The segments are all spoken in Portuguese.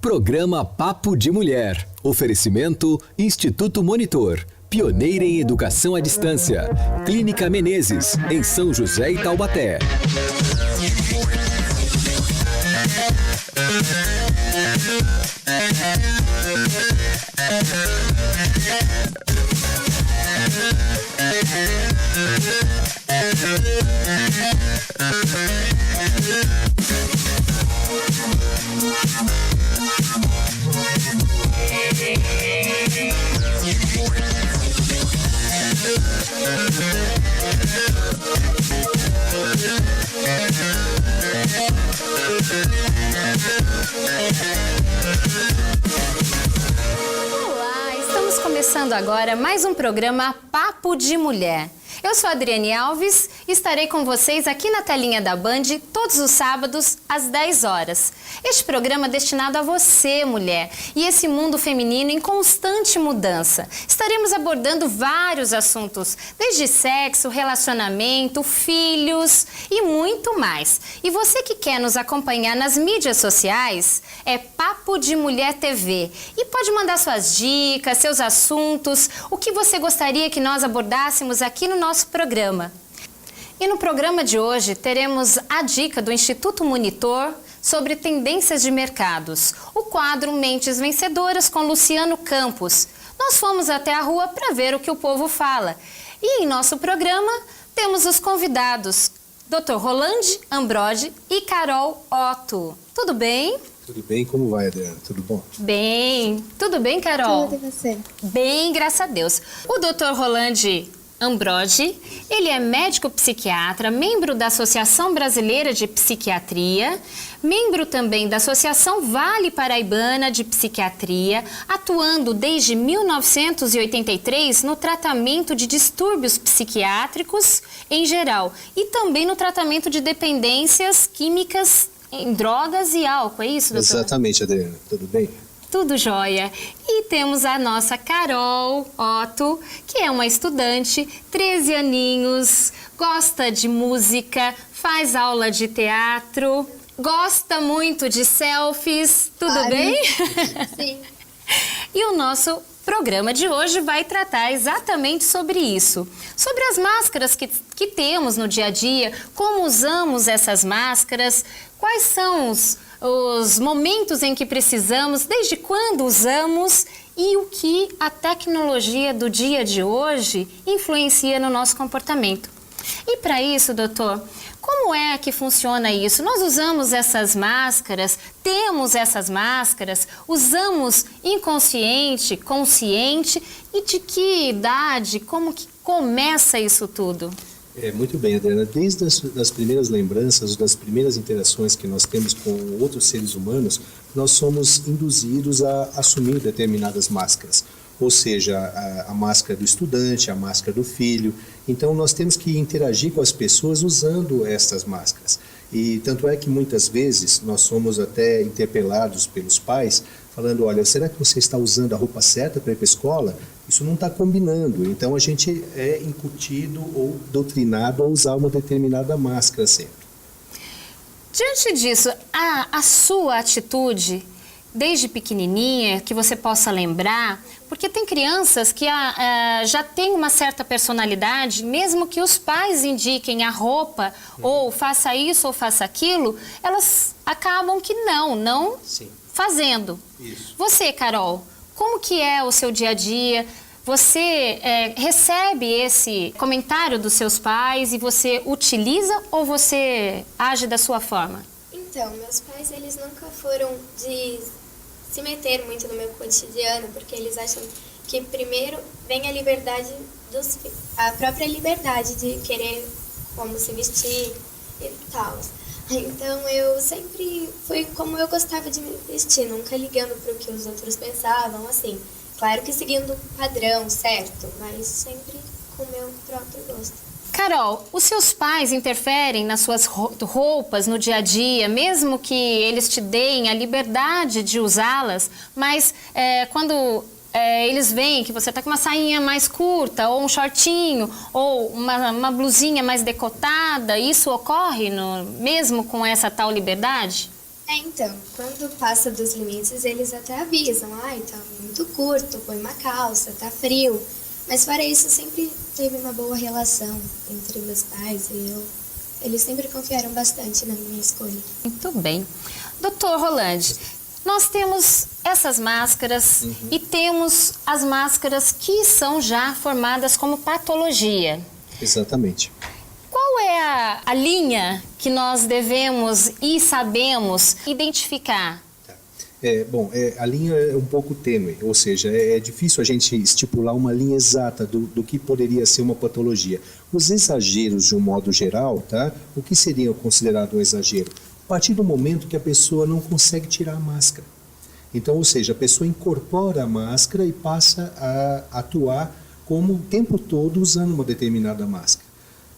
Programa Papo de Mulher. Oferecimento Instituto Monitor. Pioneira em Educação à Distância. Clínica Menezes, em São José e Taubaté. Olá, estamos começando agora mais um programa Papo de Mulher. Eu sou a Adriane Alves e estarei com vocês aqui na telinha da Band todos os sábados às 10 horas. Este programa é destinado a você, mulher, e esse mundo feminino em constante mudança. Estaremos abordando vários assuntos, desde sexo, relacionamento, filhos e muito mais. E você que quer nos acompanhar nas mídias sociais, é Papo de Mulher TV. E pode mandar suas dicas, seus assuntos, o que você gostaria que nós abordássemos aqui no nosso programa. E no programa de hoje teremos a dica do Instituto Monitor sobre tendências de mercados, o quadro Mentes Vencedoras com Luciano Campos. Nós fomos até a rua para ver o que o povo fala. E em nosso programa temos os convidados, Dr. Rolande Ambrode e Carol Otto. Tudo bem? Tudo bem, como vai, Adriana? Tudo bom? Bem. Tudo bem, Carol? Tudo, e você? Bem, graças a Deus. O Dr. Rolande Ambrode, ele é médico psiquiatra, membro da Associação Brasileira de Psiquiatria, membro também da Associação Vale Paraibana de Psiquiatria, atuando desde 1983 no tratamento de distúrbios psiquiátricos em geral e também no tratamento de dependências químicas em drogas e álcool, é isso, doutor? Exatamente, Adriana. Tudo bem? Tudo jóia. E temos a nossa Carol Otto, que é uma estudante, 13 aninhos, gosta de música, faz aula de teatro, gosta muito de selfies. Tudo Claro. bem? Sim. E o nosso programa de hoje vai tratar exatamente sobre isso. Sobre as máscaras que temos no dia a dia, como usamos essas máscaras, quais são os momentos em que precisamos, desde quando usamos e o que a tecnologia do dia de hoje influencia no nosso comportamento. E para isso, doutor, como é que funciona isso? Nós usamos essas máscaras, temos essas máscaras, usamos inconsciente, consciente, e de que idade, como que começa isso tudo? Muito bem, Adriana. Desde as primeiras lembranças, das primeiras interações que nós temos com outros seres humanos, nós somos induzidos a assumir determinadas máscaras. Ou seja, a máscara do estudante, a máscara do filho. Então, nós temos que interagir com as pessoas usando estas máscaras. E tanto é que muitas vezes nós somos até interpelados pelos pais, falando, olha, será que você está usando a roupa certa para ir para a escola? Isso não está combinando. Então, a gente é incutido ou doutrinado a usar uma determinada máscara sempre. Diante disso, a sua atitude, desde pequenininha, que você possa lembrar, porque tem crianças que já têm uma certa personalidade, mesmo que os pais indiquem a roupa, ou faça isso ou faça aquilo, elas acabam que não Sim. fazendo. Isso. Você, Carol, como que é o seu dia a dia? Você recebe esse comentário dos seus pais e você utiliza ou você age da sua forma? Então, meus pais, eles nunca foram de se meter muito no meu cotidiano, porque eles acham que primeiro vem a liberdade a própria liberdade de querer como se vestir e tal. Então, eu sempre fui como eu gostava de me vestir, nunca ligando para o que os outros pensavam, assim. Claro que seguindo o padrão, certo? Mas sempre com o meu próprio gosto. Carol, os seus pais interferem nas suas roupas no dia a dia, mesmo que eles te deem a liberdade de usá-las, mas quando eles veem que você está com uma sainha mais curta, ou um shortinho, ou uma blusinha mais decotada, isso ocorre mesmo com essa tal liberdade? Então, quando passa dos limites, eles até avisam, ai, tá muito curto, põe uma calça, tá frio. Mas fora isso, sempre teve uma boa relação entre meus pais e eu. Eles sempre confiaram bastante na minha escolha. Muito bem. Doutor Rolande, nós temos essas máscaras e temos as máscaras que são já formadas como patologia. Exatamente. Qual é a linha que nós devemos e sabemos identificar? A linha é um pouco tênue, ou seja, é difícil a gente estipular uma linha exata do que poderia ser uma patologia. Os exageros, de um modo geral, tá? O que seria considerado um exagero? A partir do momento que a pessoa não consegue tirar a máscara. Então, ou seja, a pessoa incorpora a máscara e passa a atuar como o tempo todo usando uma determinada máscara.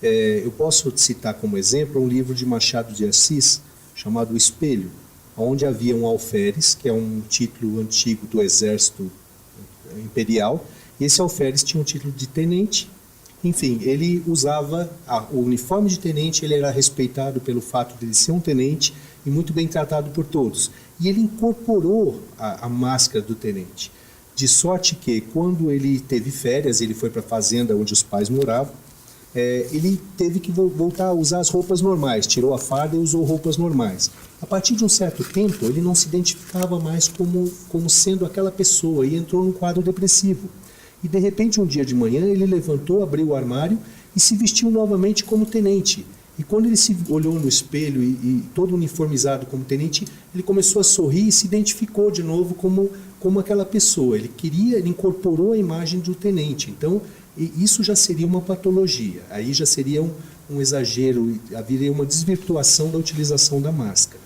Eu posso citar como exemplo um livro de Machado de Assis chamado O Espelho, onde havia um alferes, que é um título antigo do exército imperial, e esse alferes tinha um título de tenente. Enfim, ele usava o uniforme de tenente, ele era respeitado pelo fato de ele ser um tenente e muito bem tratado por todos. E ele incorporou a máscara do tenente, de sorte que quando ele teve férias, ele foi para a fazenda onde os pais moravam, ele teve que voltar a usar as roupas normais, tirou a farda e usou roupas normais. A partir de um certo tempo, ele não se identificava mais como sendo aquela pessoa e entrou num quadro depressivo. E de repente, um dia de manhã, ele levantou, abriu o armário e se vestiu novamente como tenente. E quando ele se olhou no espelho e todo uniformizado como tenente, ele começou a sorrir e se identificou de novo como aquela pessoa. Ele incorporou a imagem do tenente. Então, isso já seria uma patologia. Aí já seria um exagero, haveria uma desvirtuação da utilização da máscara.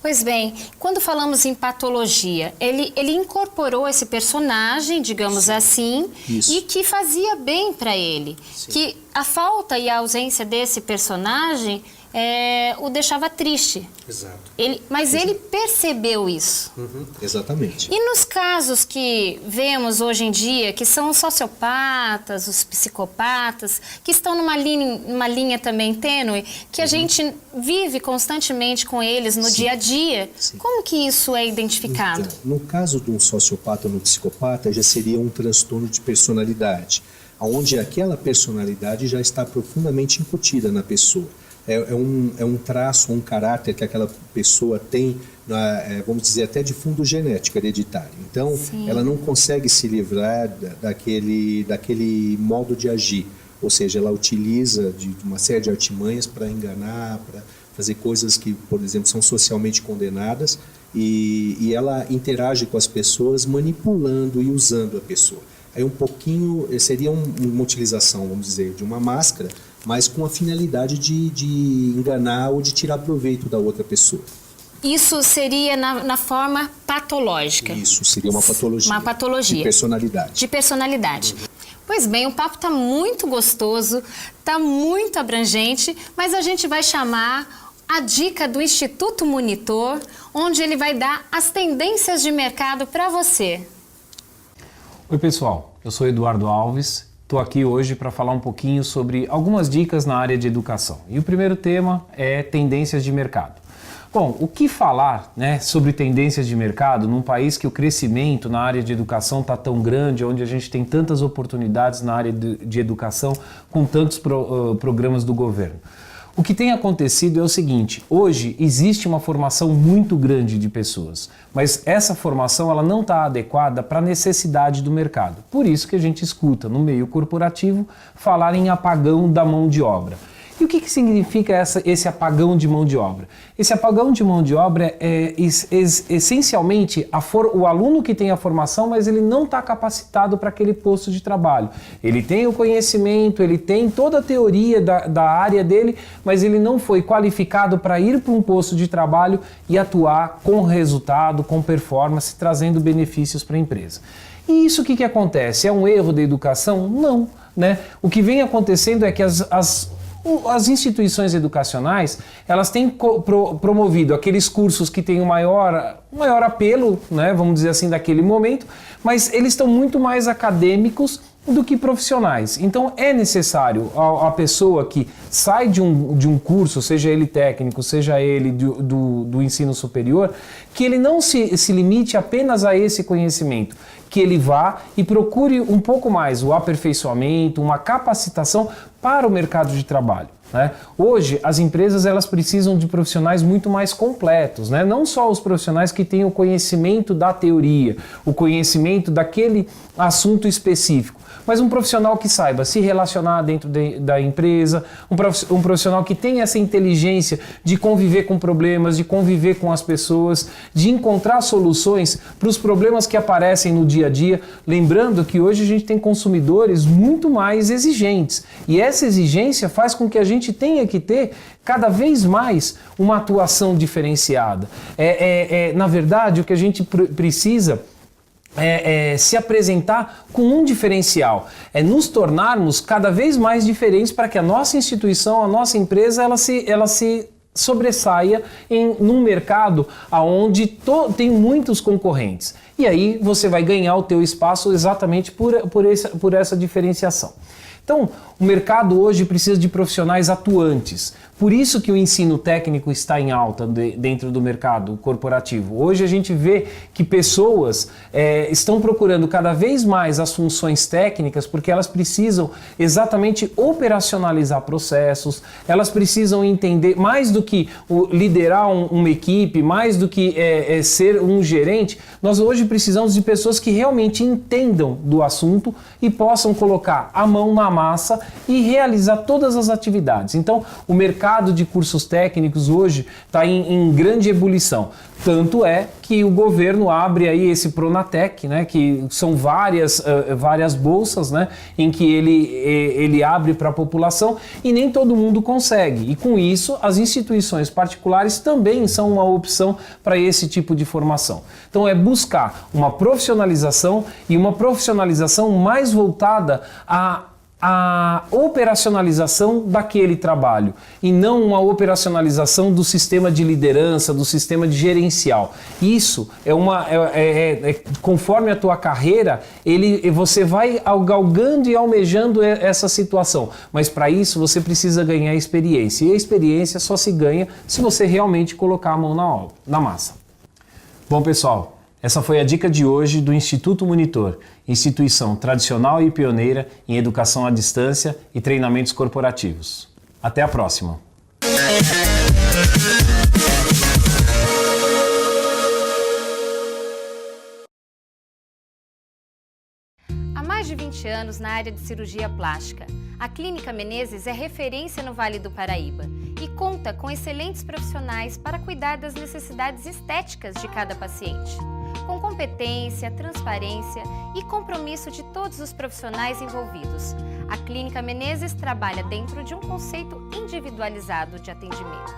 Pois bem, quando falamos em patologia, ele incorporou esse personagem, digamos assim, e que fazia bem para ele. Sim. Que a falta e a ausência desse personagem o deixava triste. Exato. Mas ele percebeu isso. Exatamente. E nos casos que vemos hoje em dia, que são os sociopatas, os psicopatas, que estão numa linha também tênue, que a gente vive constantemente com eles no dia a dia, como que isso é identificado? Então, no caso de um sociopata ou um psicopata, já seria um transtorno de personalidade, onde aquela personalidade já está profundamente incutida na pessoa. É um traço, um caráter que aquela pessoa tem, vamos dizer, até de fundo genético, hereditário. Então, ela não consegue se livrar daquele modo de agir. Ou seja, ela utiliza de uma série de artimanhas para enganar, para fazer coisas que, por exemplo, são socialmente condenadas, e ela interage com as pessoas manipulando e usando a pessoa. Aí seria uma utilização, vamos dizer, de uma máscara, mas com a finalidade de enganar ou de tirar proveito da outra pessoa. Isso seria na forma patológica? Isso, seria uma patologia. Uma patologia. De personalidade. De personalidade. Pois bem, o papo está muito gostoso, está muito abrangente, mas a gente vai chamar a dica do Instituto Monitor, onde ele vai dar as tendências de mercado para você. Oi pessoal, eu sou Eduardo Alves, estou aqui hoje para falar um pouquinho sobre algumas dicas na área de educação. E o primeiro tema é tendências de mercado. Bom, o que falar, né, sobre tendências de mercado num país que o crescimento na área de educação está tão grande, onde a gente tem tantas oportunidades na área de educação com tantos programas do governo? O que tem acontecido é o seguinte: hoje existe uma formação muito grande de pessoas, mas essa formação ela não está adequada para a necessidade do mercado. Por isso que a gente escuta no meio corporativo falar em apagão da mão de obra. E o que significa esse apagão de mão de obra? Esse apagão de mão de obra é essencialmente o aluno que tem a formação, mas ele não está capacitado para aquele posto de trabalho. Ele tem o conhecimento, ele tem toda a teoria da área dele, mas ele não foi qualificado para ir para um posto de trabalho e atuar com resultado, com performance, trazendo benefícios para a empresa. E isso o que acontece? É um erro da educação? Não, né? O que vem acontecendo é que as instituições educacionais, elas têm promovido aqueles cursos que têm um maior apelo, né, vamos dizer assim, daquele momento, mas eles estão muito mais acadêmicos do que profissionais. Então é necessário a pessoa que sai de um curso, seja ele técnico, seja ele do ensino superior, que ele não se limite apenas a esse conhecimento, que ele vá e procure um pouco mais o aperfeiçoamento, uma capacitação para o mercado de trabalho. Né? Hoje, as empresas elas precisam de profissionais muito mais completos, né? Não só os profissionais que têm o conhecimento da teoria, o conhecimento daquele assunto específico, mas um profissional que saiba se relacionar dentro da empresa, um profissional que tenha essa inteligência de conviver com problemas, de conviver com as pessoas, de encontrar soluções para os problemas que aparecem no dia a dia. Lembrando que hoje a gente tem consumidores muito mais exigentes e essa exigência faz com que a gente tenha que ter cada vez mais uma atuação diferenciada. Na verdade, o que a gente precisa se apresentar com um diferencial, nos tornarmos cada vez mais diferentes para que a nossa instituição, a nossa empresa, ela se sobressaia num mercado onde tem muitos concorrentes. E aí você vai ganhar o teu espaço exatamente por essa diferenciação. Então, o mercado hoje precisa de profissionais atuantes. Por isso que o ensino técnico está em alta dentro do mercado corporativo. Hoje a gente vê que pessoas estão procurando cada vez mais as funções técnicas porque elas precisam exatamente operacionalizar processos, elas precisam entender mais do que liderar uma equipe, mais do que ser um gerente. Nós hoje precisamos de pessoas que realmente entendam do assunto e possam colocar a mão na massa e realizar todas as atividades. Então, o mercado de cursos técnicos hoje está em grande ebulição. Tanto é que o governo abre aí esse Pronatec, né, que são várias bolsas, né, em que ele abre para a população e nem todo mundo consegue. E com isso, as instituições particulares também são uma opção para esse tipo de formação. Então é buscar uma profissionalização e uma profissionalização mais voltada a operacionalização daquele trabalho e não uma operacionalização do sistema de liderança, do sistema de gerencial. Isso conforme a tua carreira, você vai galgando e almejando essa situação, mas para isso você precisa ganhar experiência e a experiência só se ganha se você realmente colocar a mão na massa. Bom, pessoal, essa foi a dica de hoje do Instituto Monitor, instituição tradicional e pioneira em educação à distância e treinamentos corporativos. Até a próxima! Há mais de 20 anos na área de cirurgia plástica, a Clínica Menezes é referência no Vale do Paraíba e conta com excelentes profissionais para cuidar das necessidades estéticas de cada paciente. Com competência, transparência e compromisso de todos os profissionais envolvidos, a Clínica Menezes trabalha dentro de um conceito individualizado de atendimento,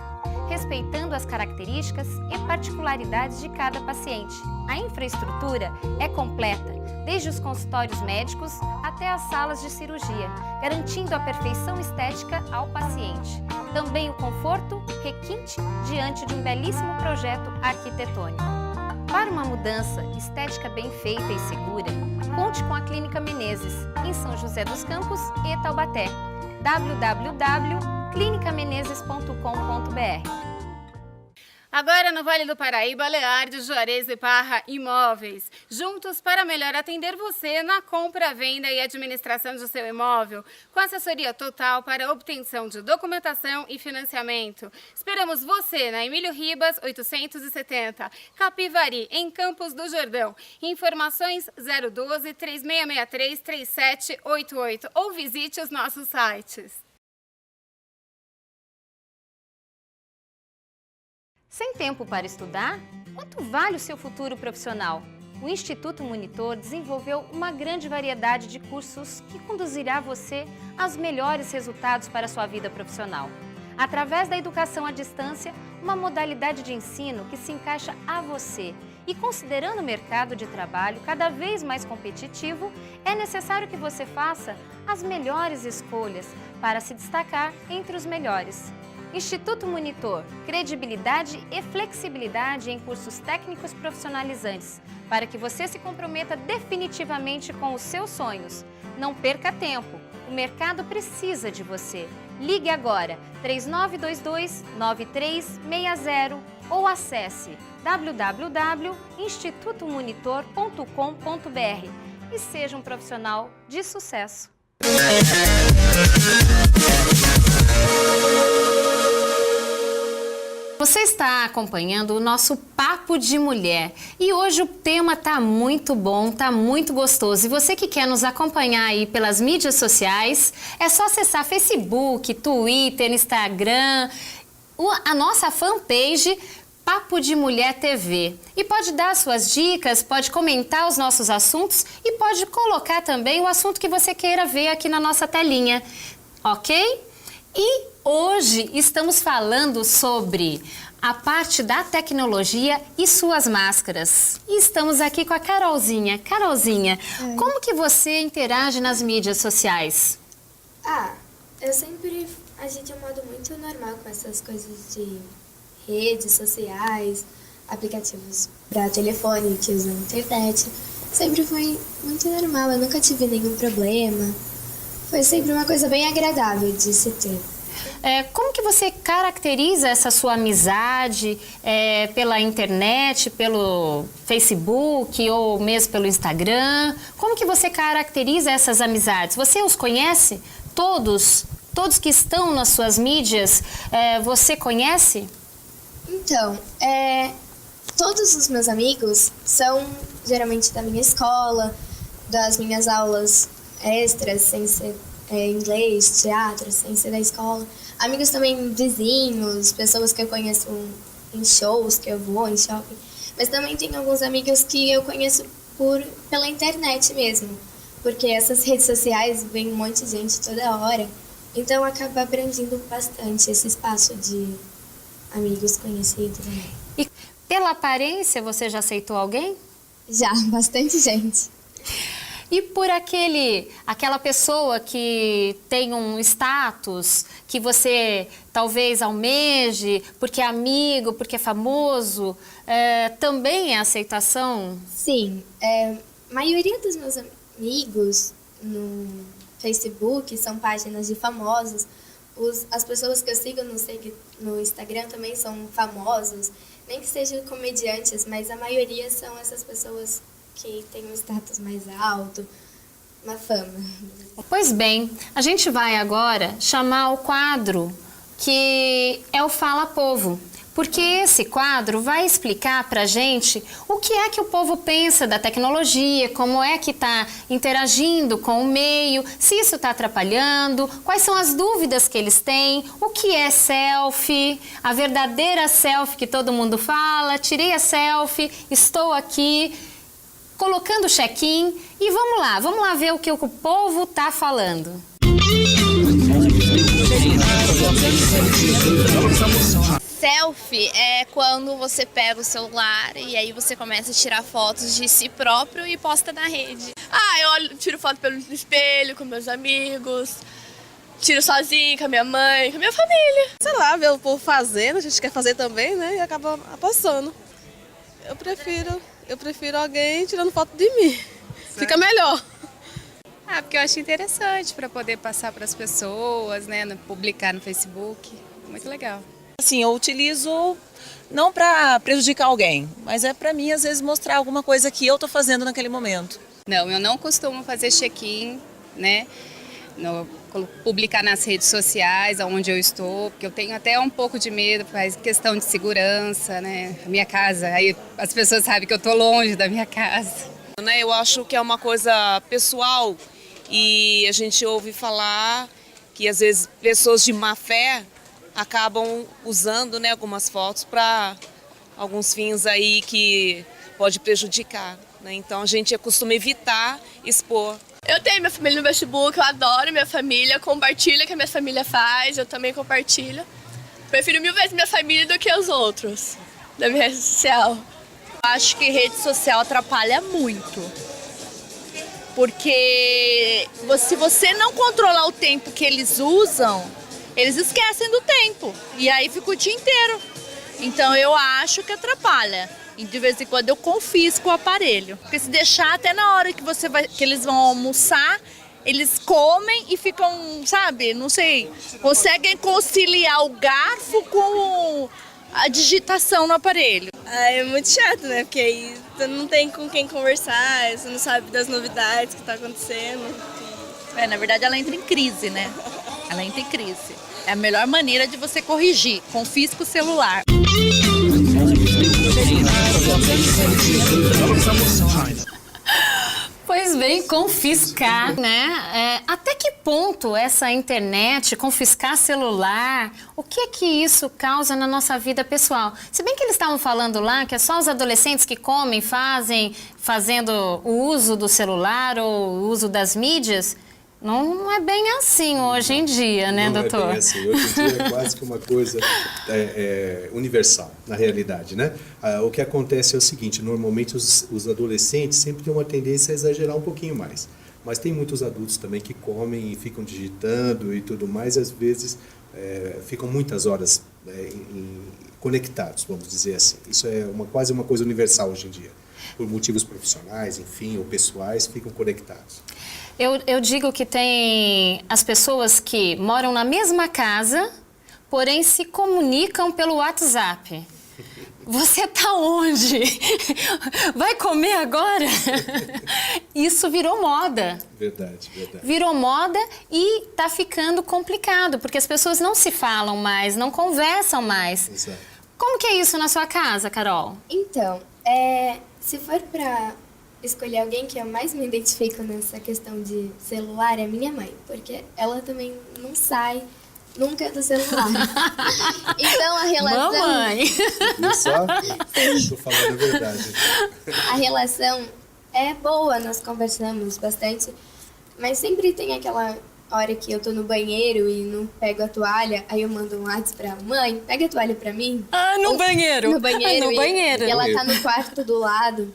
respeitando as características e particularidades de cada paciente. A infraestrutura é completa, desde os consultórios médicos até as salas de cirurgia, garantindo a perfeição estética ao paciente. Também o conforto requinte diante de um belíssimo projeto arquitetônico. Para uma mudança estética bem feita e segura, conte com a Clínica Menezes, em São José dos Campos e Taubaté. www.clinicamenezes.com.br. Agora no Vale do Paraíba, Leardo, Juarez e Parra Imóveis. Juntos para melhor atender você na compra, venda e administração do seu imóvel, com assessoria total para obtenção de documentação e financiamento. Esperamos você na Emílio Ribas, 870, Capivari, em Campos do Jordão. Informações 012-3663-3788 ou visite os nossos sites. Sem tempo para estudar? Quanto vale o seu futuro profissional? O Instituto Monitor desenvolveu uma grande variedade de cursos que conduzirá você aos melhores resultados para a sua vida profissional. Através da educação à distância, uma modalidade de ensino que se encaixa a você. E considerando o mercado de trabalho cada vez mais competitivo, é necessário que você faça as melhores escolhas para se destacar entre os melhores. Instituto Monitor, credibilidade e flexibilidade em cursos técnicos profissionalizantes, para que você se comprometa definitivamente com os seus sonhos. Não perca tempo, o mercado precisa de você. Ligue agora, 3922-9360 ou acesse www.institutomonitor.com.br e seja um profissional de sucesso. Você está acompanhando o nosso Papo de Mulher e hoje o tema tá muito bom, tá muito gostoso. E você que quer nos acompanhar aí pelas mídias sociais, é só acessar Facebook, Twitter, Instagram, a nossa fanpage Papo de Mulher TV. E pode dar suas dicas, pode comentar os nossos assuntos e pode colocar também o assunto que você queira ver aqui na nossa telinha, ok? E hoje estamos falando sobre a parte da tecnologia e suas máscaras. E estamos aqui com a Carolzinha. Carolzinha, como que você interage nas mídias sociais? Eu sempre agi de um modo muito normal com essas coisas de redes sociais, aplicativos para telefone que usam internet. Sempre foi muito normal, eu nunca tive nenhum problema. Foi sempre uma coisa bem agradável de se ter. Como que você caracteriza essa sua amizade pela internet, pelo Facebook ou mesmo pelo Instagram? Como que você caracteriza essas amizades? Você os conhece? Todos que estão nas suas mídias, você conhece? Então, todos os meus amigos são geralmente da minha escola, das minhas aulas extras, sem ser inglês, teatro, sem ser da escola. Amigos também vizinhos, pessoas que eu conheço em shows, que eu vou em shopping. Mas também tem alguns amigos que eu conheço pela internet mesmo. Porque essas redes sociais vem um monte de gente toda hora. Então acaba abrangindo bastante esse espaço de amigos conhecidos. E pela aparência, você já aceitou alguém? Já, bastante gente. E por aquela pessoa que tem um status que você talvez almeje, porque é amigo, porque é famoso, também é aceitação? Sim, a maioria dos meus amigos no Facebook são páginas de famosos. As pessoas que eu sigo no Instagram também são famosos, nem que sejam comediantes, mas a maioria são essas pessoas que têm um status mais alto, uma fama. Pois bem, a gente vai agora chamar o quadro que é o Fala Povo, porque esse quadro vai explicar pra gente o que é que o povo pensa da tecnologia, como é que está interagindo com o meio, se isso está atrapalhando, quais são as dúvidas que eles têm, o que é selfie, a verdadeira selfie que todo mundo fala, tirei a selfie, estou aqui, colocando check-in e vamos lá ver o que o povo está falando. Selfie é quando você pega o celular e aí você começa a tirar fotos de si próprio e posta na rede. Eu tiro foto pelo espelho, com meus amigos, tiro sozinho, com a minha mãe, com a minha família. Sei lá, ver o povo fazendo, a gente quer fazer também, né? E acaba apostando. Eu prefiro alguém tirando foto de mim. Certo. Fica melhor. Porque eu acho interessante para poder passar para as pessoas, né? Publicar no Facebook. Muito legal. Assim, eu utilizo não para prejudicar alguém, mas é para mim, às vezes, mostrar alguma coisa que eu estou fazendo naquele momento. Não, eu não costumo fazer check-in, né? Publicar nas redes sociais, onde eu estou, porque eu tenho até um pouco de medo, faz questão de segurança, né? A minha casa, aí as pessoas sabem que eu estou longe da minha casa. Eu acho que é uma coisa pessoal e a gente ouve falar que, às vezes, pessoas de má fé acabam usando, né, algumas fotos para alguns fins aí que pode prejudicar, né? Então a gente costuma evitar expor. Eu tenho minha família no Facebook, eu adoro minha família, compartilho o que a minha família faz, eu também compartilho. Prefiro 1000 vezes minha família do que os outros da minha rede social. Acho que rede social atrapalha muito. Porque se você não controlar o tempo que eles usam, eles esquecem do tempo. E aí fica o dia inteiro. Então eu acho que atrapalha. E de vez em quando eu confisco o aparelho. Porque se deixar até na hora que eles vão almoçar, eles comem e ficam, sabe, não sei, conseguem conciliar o garfo com a digitação no aparelho. É muito chato, né? Porque aí você não tem com quem conversar, você não sabe das novidades que tá acontecendo. Na verdade ela entra em crise, né? Ela entra em crise. É a melhor maneira de você corrigir. Confisca o celular. Pois bem, confiscar, né? Até que ponto essa internet, confiscar celular, o que é que isso causa na nossa vida pessoal? Se bem que eles estavam falando lá que é só os adolescentes que comem, fazendo o uso do celular ou o uso das mídias, não é bem assim hoje em dia, né, doutor? Não é bem assim. Hoje em dia é quase que uma coisa universal, na realidade, né? O que acontece é o seguinte, normalmente os adolescentes sempre têm uma tendência a exagerar um pouquinho mais. Mas tem muitos adultos também que comem e ficam digitando e tudo mais, e às vezes ficam muitas horas conectados, vamos dizer assim. Isso é quase uma coisa universal hoje em dia. Por motivos profissionais, enfim, ou pessoais, ficam conectados. Eu digo que tem as pessoas que moram na mesma casa, porém se comunicam pelo WhatsApp. Você tá onde? Vai comer agora? Isso virou moda. Verdade, verdade. Virou moda e tá ficando complicado, porque as pessoas não se falam mais, não conversam mais. Exato. Como que é isso na sua casa, Carol? Então, se for pra escolher alguém que eu mais me identifico nessa questão de celular, é minha mãe, porque ela também não sai nunca do celular. Então a relação... Mamãe! Viu só? Estou falando a verdade. A relação é boa, nós conversamos bastante, mas sempre tem aquela hora que eu tô no banheiro e não pego a toalha, aí eu mando um WhatsApp pra mãe, pega a toalha pra mim. No banheiro? No banheiro. No banheiro. E ela tá no quarto do lado.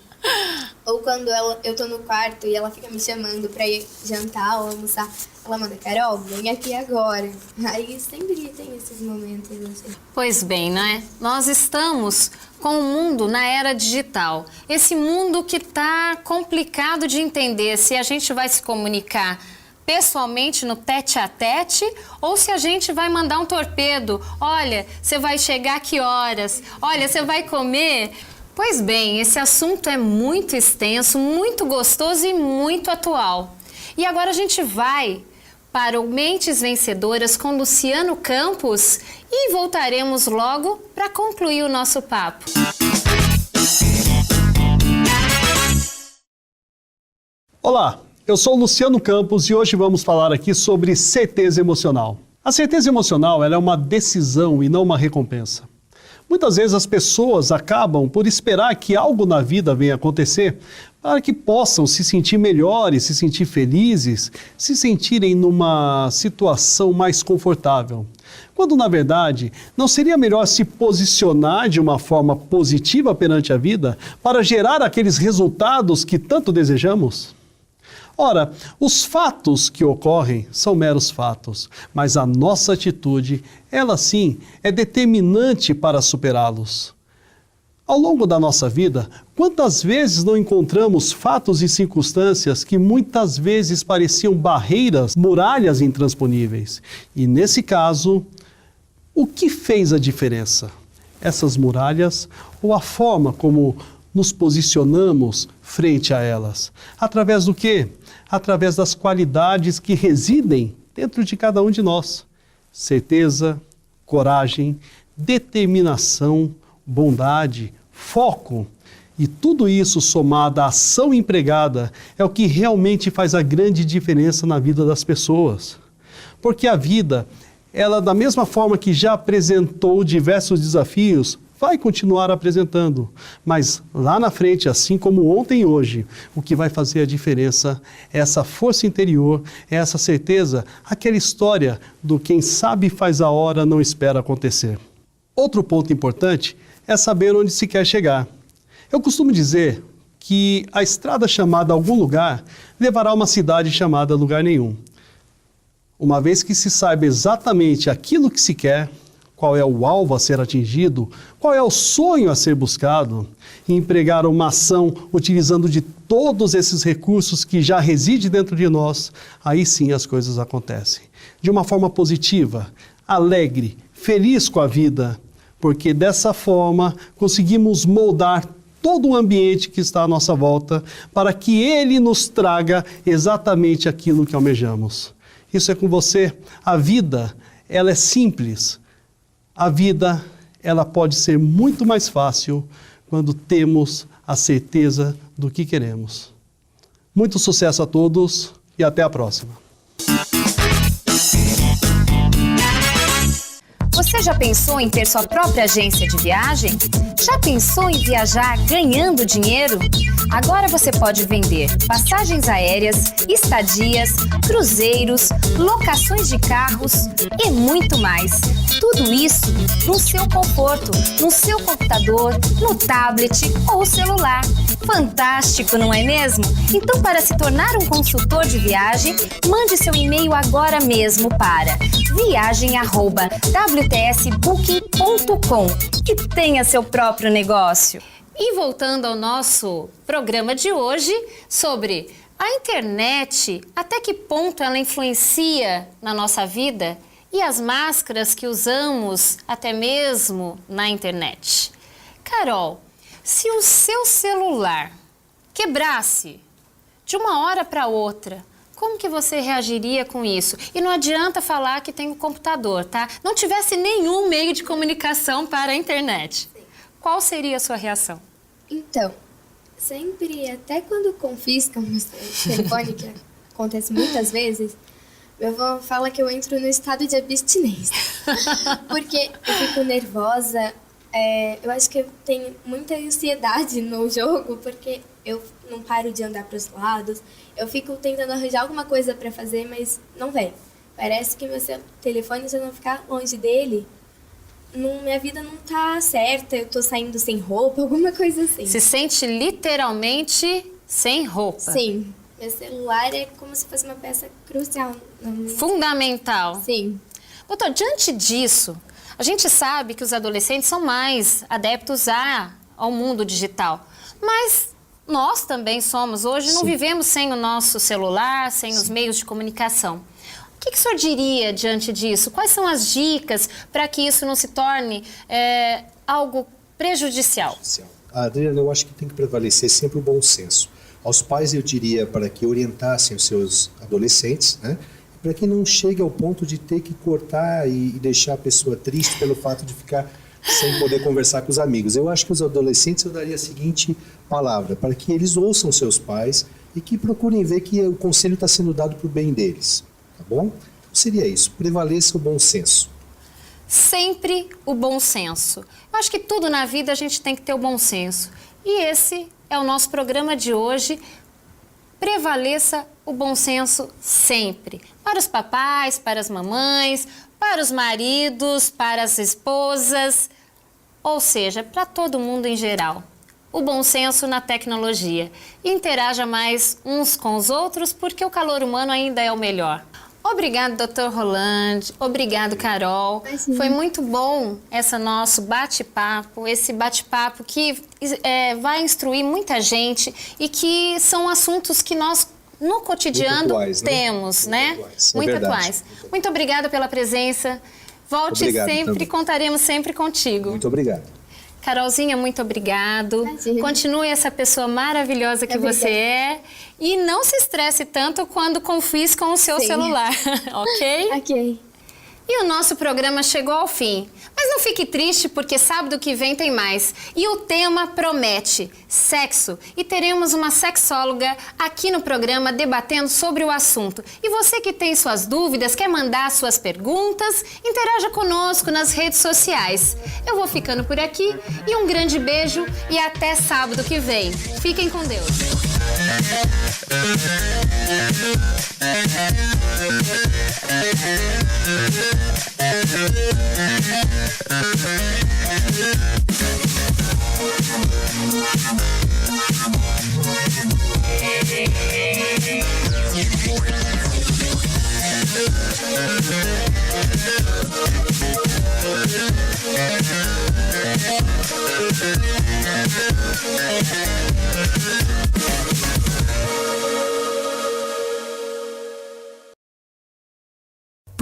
Ou quando eu tô no quarto e ela fica me chamando pra ir jantar ou almoçar, ela manda, Carol, vem aqui agora. Aí sempre tem esses momentos assim. Pois bem, né? Nós estamos com o mundo na era digital. Esse mundo que tá complicado de entender se a gente vai se comunicar pessoalmente no tete-a-tete ou se a gente vai mandar um torpedo. Olha, você vai chegar a que horas? Olha, você vai comer? Pois bem, esse assunto é muito extenso, muito gostoso e muito atual. E agora a gente vai para o Mentes Vencedoras com Luciano Campos e voltaremos logo para concluir o nosso papo. Olá, eu sou o Luciano Campos e hoje vamos falar aqui sobre certeza emocional. A certeza emocional ela é uma decisão e não uma recompensa. Muitas vezes as pessoas acabam por esperar que algo na vida venha acontecer para que possam se sentir melhores, se sentir felizes, se sentirem numa situação mais confortável. Quando, na verdade, não seria melhor se posicionar de uma forma positiva perante a vida para gerar aqueles resultados que tanto desejamos? Ora, os fatos que ocorrem são meros fatos, mas a nossa atitude, ela sim, é determinante para superá-los. Ao longo da nossa vida, quantas vezes não encontramos fatos e circunstâncias que muitas vezes pareciam barreiras, muralhas intransponíveis? E nesse caso, o que fez a diferença? Essas muralhas ou a forma como nos posicionamos frente a elas? Através do quê? Através das qualidades que residem dentro de cada um de nós. Certeza, coragem, determinação, bondade, foco. E tudo isso somado à ação empregada é o que realmente faz a grande diferença na vida das pessoas. Porque a vida, ela da mesma forma que já apresentou diversos desafios, vai continuar apresentando, mas lá na frente, assim como ontem e hoje, o que vai fazer a diferença é essa força interior, é essa certeza, aquela história do quem sabe faz a hora, não espera acontecer. Outro ponto importante é saber onde se quer chegar. Eu costumo dizer que a estrada chamada algum lugar levará a uma cidade chamada lugar nenhum. Uma vez que se saiba exatamente aquilo que se quer, qual é o alvo a ser atingido, qual é o sonho a ser buscado, e empregar uma ação utilizando de todos esses recursos que já residem dentro de nós, aí sim as coisas acontecem. De uma forma positiva, alegre, feliz com a vida, porque dessa forma conseguimos moldar todo o ambiente que está à nossa volta para que ele nos traga exatamente aquilo que almejamos. Isso é com você. A vida, ela é simples. A vida, ela pode ser muito mais fácil quando temos a certeza do que queremos. Muito sucesso a todos e até a próxima. Você já pensou em ter sua própria agência de viagem? Já pensou em viajar ganhando dinheiro? Agora você pode vender passagens aéreas, estadias, cruzeiros, locações de carros e muito mais. Tudo isso no seu conforto, no seu computador, no tablet ou celular. Fantástico, não é mesmo? Então, para se tornar um consultor de viagem, mande seu e-mail agora mesmo para viagem@wtsbooking.com e tenha seu próprio negócio. E voltando ao nosso programa de hoje sobre a internet, até que ponto ela influencia na nossa vida e as máscaras que usamos até mesmo na internet. Carol, se o seu celular quebrasse de uma hora para outra, como que você reagiria com isso? E não adianta falar que tem um computador, tá? Não tivesse nenhum meio de comunicação para a internet. Qual seria a sua reação? Então, sempre, até quando confiscam o telefone, que acontece muitas vezes, meu avô fala que eu entro no estado de abstinência. Porque eu fico nervosa, eu acho que eu tenho muita ansiedade no jogo, porque eu não paro de andar para os lados. Eu fico tentando arranjar alguma coisa para fazer, mas não vem. Parece que meu telefone, se eu não ficar longe dele, minha vida não tá certa, eu tô saindo sem roupa, alguma coisa assim. Se sente literalmente sem roupa? Sim. Meu celular é como se fosse uma peça crucial. Fundamental. Sim. Doutor, diante disso, a gente sabe que os adolescentes são mais adeptos ao mundo digital, mas nós também somos. Hoje não vivemos sem o nosso celular, sem os meios de comunicação. O que o senhor diria diante disso? Quais são as dicas para que isso não se torne algo prejudicial? Adriana, eu acho que tem que prevalecer sempre o bom senso. Aos pais eu diria para que orientassem os seus adolescentes, né? Para que não chegue ao ponto de ter que cortar e deixar a pessoa triste pelo fato de ficar sem poder conversar com os amigos. Eu acho que os adolescentes eu daria a seguinte palavra, para que eles ouçam seus pais e que procurem ver que o conselho está sendo dado para o bem deles, tá bom? Seria isso, prevaleça o bom senso. Sempre o bom senso. Eu acho que tudo na vida a gente tem que ter o bom senso. E esse é o nosso programa de hoje. Prevaleça o bom senso sempre. Para os papais, para as mamães, para os maridos, para as esposas, ou seja, para todo mundo em geral. O bom senso na tecnologia. Interaja mais uns com os outros, porque o calor humano ainda é o melhor. Obrigado, Dr. Rolande. Obrigado, Carol. Foi muito bom esse nosso bate-papo, esse bate-papo que vai instruir muita gente e que são assuntos que nós, no cotidiano, muito atuais, temos, né? Muito atuais. Muito obrigada pela presença. Volte sempre, também. Contaremos sempre contigo. Muito obrigado. Carolzinha, muito obrigado. Continue essa pessoa maravilhosa que você é. E não se estresse tanto quando confiscam o seu celular, ok? Ok. E o nosso programa chegou ao fim. Mas não fique triste, porque sábado que vem tem mais. E o tema promete: sexo. E teremos uma sexóloga aqui no programa debatendo sobre o assunto. E você que tem suas dúvidas, quer mandar suas perguntas, interaja conosco nas redes sociais. Eu vou ficando por aqui e um grande beijo e até sábado que vem. Fiquem com Deus.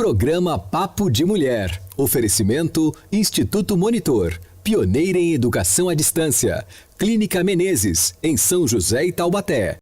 Programa Papo de Mulher. Oferecimento Instituto Monitor. Pioneira em educação à distância. Clínica Menezes, em São José e Taubaté.